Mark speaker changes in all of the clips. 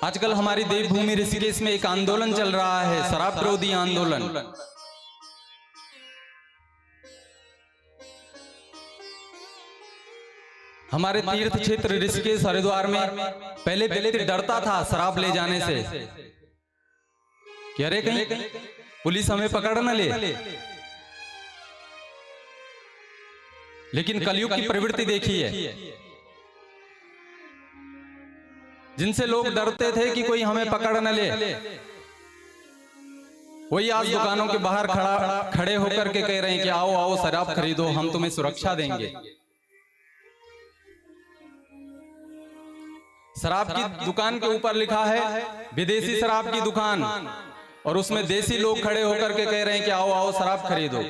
Speaker 1: आजकल हमारी देवभूमि ऋषिकेश में एक आंदोलन चल रहा है, शराब विरोधी आंदोलन। हमारे तीर्थ क्षेत्र ऋषिकेश हरिद्वार में पहले व्यक्ति डरता था शराब ले जाने से कि अरे कहीं पुलिस हमें पकड़ न ले। लेकिन कलयुग की प्रवृत्ति देखिए, जिनसे लोग डरते थे कि कोई हमें पकड़ न ले, वही आज दुकानों के बाहर खड़े होकर के कह रहे हैं कि आओ आओ शराब खरीदो, हम तुम्हें सुरक्षा देंगे। शराब की दुकान के ऊपर लिखा है विदेशी शराब की दुकान, और उसमें देसी लोग खड़े होकर के कह रहे हैं कि आओ आओ शराब खरीदो।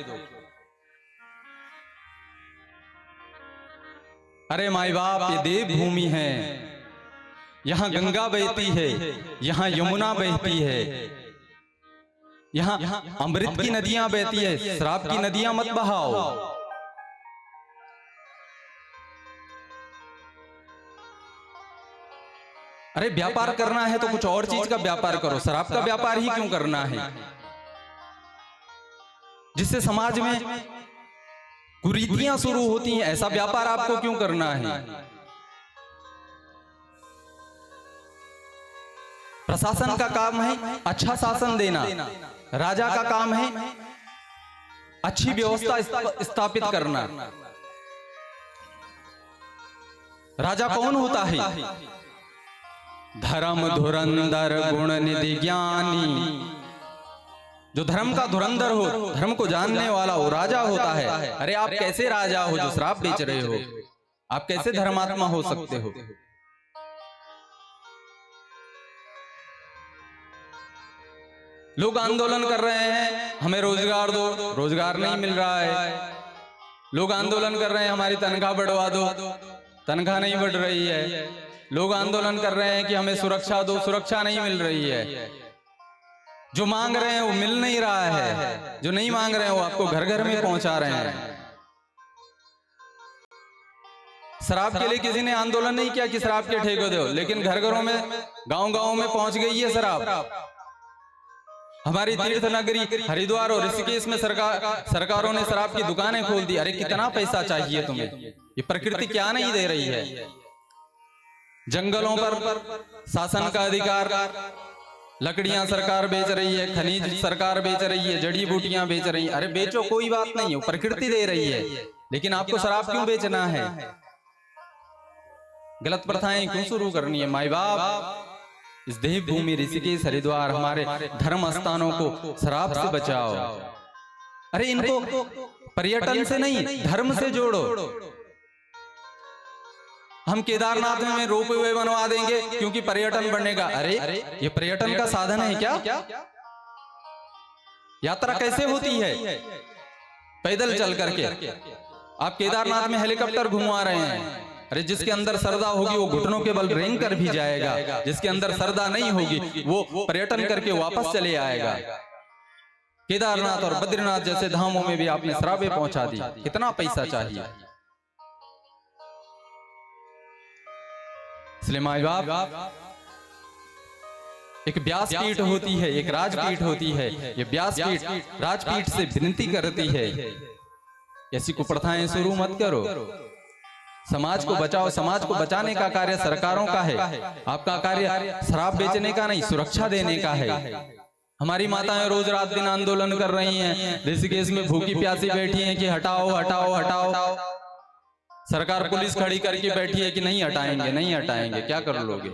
Speaker 1: अरे माई बाप, ये देवभूमि है, यहां गंगा बहती है, यहां यमुना बहती है, यहां अमृत की नदियां बहती है, शराब की नदियां मत बहाओ। अरे व्यापार करना है तो कुछ और चीज का व्यापार करो, शराब का व्यापार ही क्यों करना है, जिससे समाज में कुरीतियां शुरू होती हैं। ऐसा व्यापार आपको क्यों करना है? प्रशासन का काम है अच्छा शासन देना, राजा का काम है अच्छी व्यवस्था स्थापित करना। राजा कौन होता है? धर्म धुरंधर गुण निधि ज्ञानी। जो धर्म का धुरंधर हो, धर्म को जानने वाला हो, राजा होता है। अरे आप कैसे राजा हो जो शराब बेच रहे हो? आप कैसे धर्मात्मा हो सकते हो? लोग आंदोलन कर रहे हैं हमें रोजगार दो, रोजगार नहीं मिल रहा है। लोग आंदोलन कर रहे हैं हमारी तनख्वाह बढ़वा दो, तनख्वाह नहीं बढ़ रही है। लोग आंदोलन कर रहे हैं कि हमें सुरक्षा दो, सुरक्षा नहीं मिल रही है। जो मांग रहे हैं वो मिल नहीं रहा है, जो नहीं मांग रहे हैं वो आपको घर घर में पहुंचा रहे हैं। शराब के लिए किसी ने आंदोलन नहीं किया कि शराब के ठेके दो, लेकिन घर घरों में गांव गांव में पहुंच गई है शराब। हमारी तीर्थ नगरी हरिद्वार और ऋषिकेश में सरकारों ने शराब की दुकानें खोल दी। अरे कितना पैसा चाहिए तुम्हें? ये प्रकृति क्या नहीं दे रही है? जंगलों पर शासन का अधिकार, लकड़ियां सरकार बेच रही है, खनिज सरकार बेच रही है, जड़ी बूटियां बेच रही है। अरे बेचो, कोई बात नहीं है, प्रकृति दे रही है, लेकिन आपको शराब क्यों बेचना है? गलत प्रथाएं क्यों शुरू करनी है? माई बाप, इस देवभूमि ऋषिकेश हरिद्वार हमारे धर्म स्थानों को शराब से बचाओ। अरे इनको पर्यटन से नहीं, धर्म से जोड़ो। हम केदारनाथ में रोपवे बनवा देंगे क्योंकि पर्यटन बढ़ेगा। अरे ये पर्यटन का साधन है क्या? यात्रा कैसे होती है? पैदल चल करके। आप केदारनाथ में हेलीकॉप्टर घुमा रहे हैं। अरे जिसके अंदर श्रद्धा होगी वो घुटनों के बल रेंग कर भी जाएगा, जिसके अंदर श्रद्धा नहीं होगी वो पर्यटन करके वापस चले आएगा। केदारनाथ और बद्रीनाथ जैसे धामों में भी आपने शराबें पहुंचा दी, कितना पैसा चाहिए? इसलिए माई बाप, एक व्यासपीठ होती है, एक राजपीठ होती है। ये व्यासपीठ राजपीठ से विनती करती है, ऐसी कुप्रथाएं शुरू मत करो। समाज को बचाओ। समाज को बचाने का कार्य सरकारों का है, आपका कार्य शराब बेचने का नहीं, सुरक्षा देने का है। हमारी माताएं रोज रात दिन आंदोलन कर रही हैं, ऋषिकेश में भूखी प्यासी बैठी हैं कि हटाओ हटाओ हटाओ। सरकार पुलिस खड़ी करके बैठी है कि नहीं हटाएंगे, नहीं हटाएंगे। क्या कर लोगे?